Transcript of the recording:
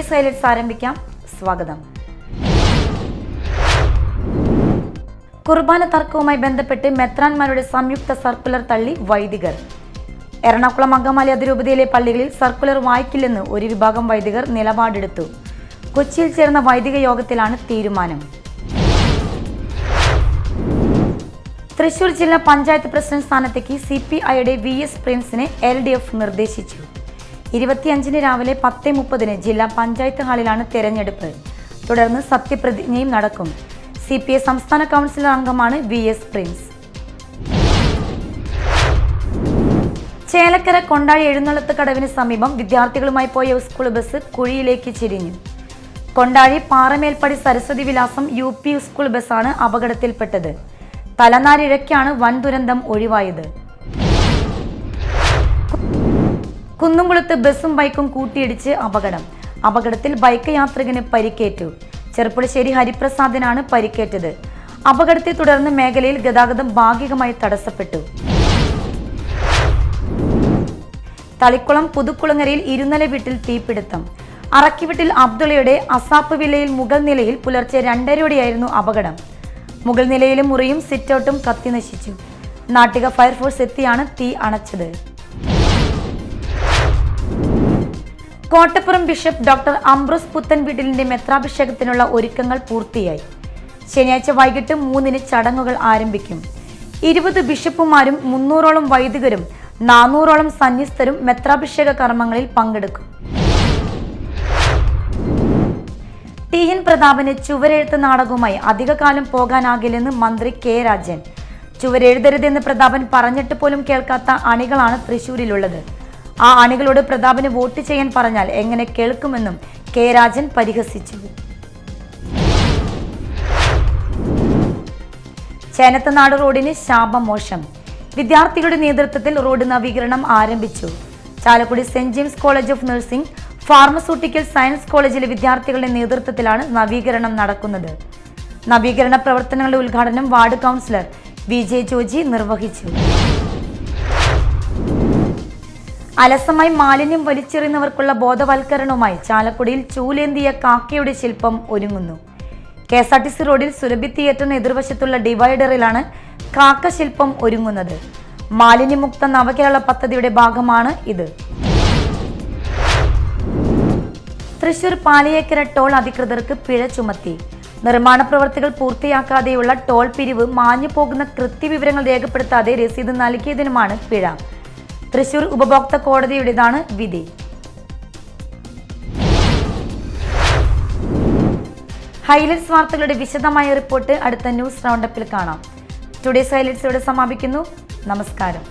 Today's highlights ആരംഭിക്കാം. സ്വാഗതം. കുർബാന തർക്കവുമായി ബന്ധപ്പെട്ട് മെത്രാൻമാരുടെ സംയുക്ത സർക്കുലർ തള്ളി വൈദികർ. എറണാകുളം അങ്കമാലി അതിരൂപതയിലെ പള്ളികളിൽ സർക്കുലർ വായിക്കില്ലെന്ന് ഒരു വിഭാഗം വൈദികർ നിലപാടെടുത്തു. കൊച്ചിയിൽ ചേർന്ന വൈദിക യോഗത്തിലാണ് തീരുമാനം. തൃശൂർ ജില്ലാ പഞ്ചായത്ത് പ്രസിഡന്റ് സ്ഥാനത്തേക്ക് CPIയുടെ VS പ്രിൻസിനെ LDF നിർദ്ദേശിച്ചു. 25 രാവിലെ 10:30 ജില്ലാ പഞ്ചായത്ത് ഹാളിലാണ് തെരഞ്ഞെടുപ്പ്. തുടർന്ന് സത്യപ്രതിജ്ഞയും നടക്കും. CPI സംസ്ഥാന കൗൺസിലർ അംഗമാണ് VS പ്രിൻസ്. ചേലക്കര കൊണ്ടാഴി എഴുന്നള്ളത്ത് കടവിന് സമീപം വിദ്യാർത്ഥികളുമായി പോയ സ്കൂൾ ബസ് കുഴിയിലേക്ക് ചെരിഞ്ഞു. കൊണ്ടാഴി പാറമേൽപ്പടി സരസ്വതി വിലാസം UP സ്കൂൾ ബസ്സാണ് അപകടത്തിൽപ്പെട്ടത്. തലനാരിഴയ്ക്കാണ് വൻ ദുരന്തം ഒഴിവായത്. കുന്നുംകുളത്ത് ബസും ബൈക്കും കൂട്ടിയിടിച്ച് അപകടത്തിൽ ബൈക്ക് യാത്രികന് പരിക്കേറ്റു. ചെർപ്പുളശ്ശേരി ഹരിപ്രസാദിനാണ് പരിക്കേറ്റത്. അപകടത്തെ തുടർന്ന് മേഖലയിൽ ഗതാഗതം ഭാഗികമായി തടസ്സപ്പെട്ടു. തളിക്കുളം പുതുക്കുളങ്ങരയിൽ ഇരുനില വീട്ടിൽ തീപിടുത്തം. അറക്കിവീട്ടിൽ അബ്ദുള്ളയുടെ അസാപ്പ് വില്ലയിൽ മുകൾ നിലയിൽ പുലർച്ചെ 2:30 അപകടം. മുകൾ നിലയിലെ മുറിയും സിറ്റൗട്ടും കത്തി നശിച്ചു. നാട്ടിക ഫയർഫോഴ്സ് എത്തിയാണ് തീ അണച്ചത്. കോട്ടപ്പുറം ബിഷപ്പ് ഡോക്ടർ അംബ്രോസ് പുത്തൻവീട്ടിലിന്റെ മെത്രാഭിഷേകത്തിനുള്ള ഒരുക്കങ്ങൾ പൂർത്തിയായി. ശനിയാഴ്ച വൈകിട്ട് 3 ചടങ്ങുകൾ ആരംഭിക്കും. 20 ബിഷപ്പുമാരും 300ഓളം വൈദികരും 400ഓളം സന്യസ്തരും മെത്രാഭിഷേക കർമ്മങ്ങളിൽ പങ്കെടുക്കും. TN പ്രതാപന് ചുവരെഴുത്ത് നാടകവുമായി അധികകാലം പോകാനാകില്ലെന്ന് മന്ത്രി K രാജൻ. ചുവരെഴുതരുതെന്ന് പ്രതാപൻ പറഞ്ഞിട്ട് പോലും കേൾക്കാത്ത അണികളാണ് തൃശൂരിലുള്ളത്. ആ അണികളോട് പ്രതാപന് വോട്ട് ചെയ്യാൻ പറഞ്ഞാൽ എങ്ങനെ കേൾക്കുമെന്നും K രാജൻ പരിഹസിച്ചു. ചേനത്തനാട് റോഡിന് ശാപമോശം. വിദ്യാർത്ഥികളുടെ നേതൃത്വത്തിൽ റോഡ് നവീകരണം ആരംഭിച്ചു. Chalakudy saint James college of nursing, pharmaceutical science കോളേജിലെ വിദ്യാർത്ഥികളുടെ നേതൃത്വത്തിലാണ് നവീകരണം നടക്കുന്നത്. നവീകരണ പ്രവർത്തനങ്ങളുടെ ഉദ്ഘാടനം വാർഡ് കൗൺസിലർ VJ ജോജി നിർവഹിച്ചു. അലസമായി മാലിന്യം വലിച്ചെറിയുന്നവർക്കുള്ള ബോധവൽക്കരണവുമായി ചാലക്കുടിയിൽ ചൂലേന്തിയ കാക്കയുടെ ശില്പം ഒരുങ്ങുന്നു. KSRTC റോഡിൽ സുരഭി തിയേറ്ററിന് എതിർവശത്തുള്ള ഡിവൈഡറിലാണ് കാക്ക ശില്പം ഒരുങ്ങുന്നത്. മാലിന്യമുക്ത നവകേരള പദ്ധതിയുടെ ഭാഗമാണ് ഇത്. തൃശൂർ പാലിയേക്കര ടോൾ അധികൃതർക്ക് പിഴ ചുമത്തി. നിർമ്മാണ പ്രവൃത്തികൾ പൂർത്തിയാക്കാതെയുള്ള ടോൾ പിരിവ് മാഞ്ഞു പോകുന്ന കൃത്യവിവരങ്ങൾ രേഖപ്പെടുത്താതെ രസീത് നൽകിയതിനുമാണ് പിഴ. തൃശൂർ ഉപഭോക്തൃ കോടതിയുടേതാണ് വിധി. ഹൈലൈറ്റ്സ് വാർത്തകളുടെ വിശദമായ റിപ്പോർട്ട് അടുത്ത ന്യൂസ് റൗണ്ടപ്പിൽ കാണാം. ടുഡേസ് ഹൈലൈറ്റ്സ് ഇവിടെ സമാപിക്കുന്നു. നമസ്കാരം.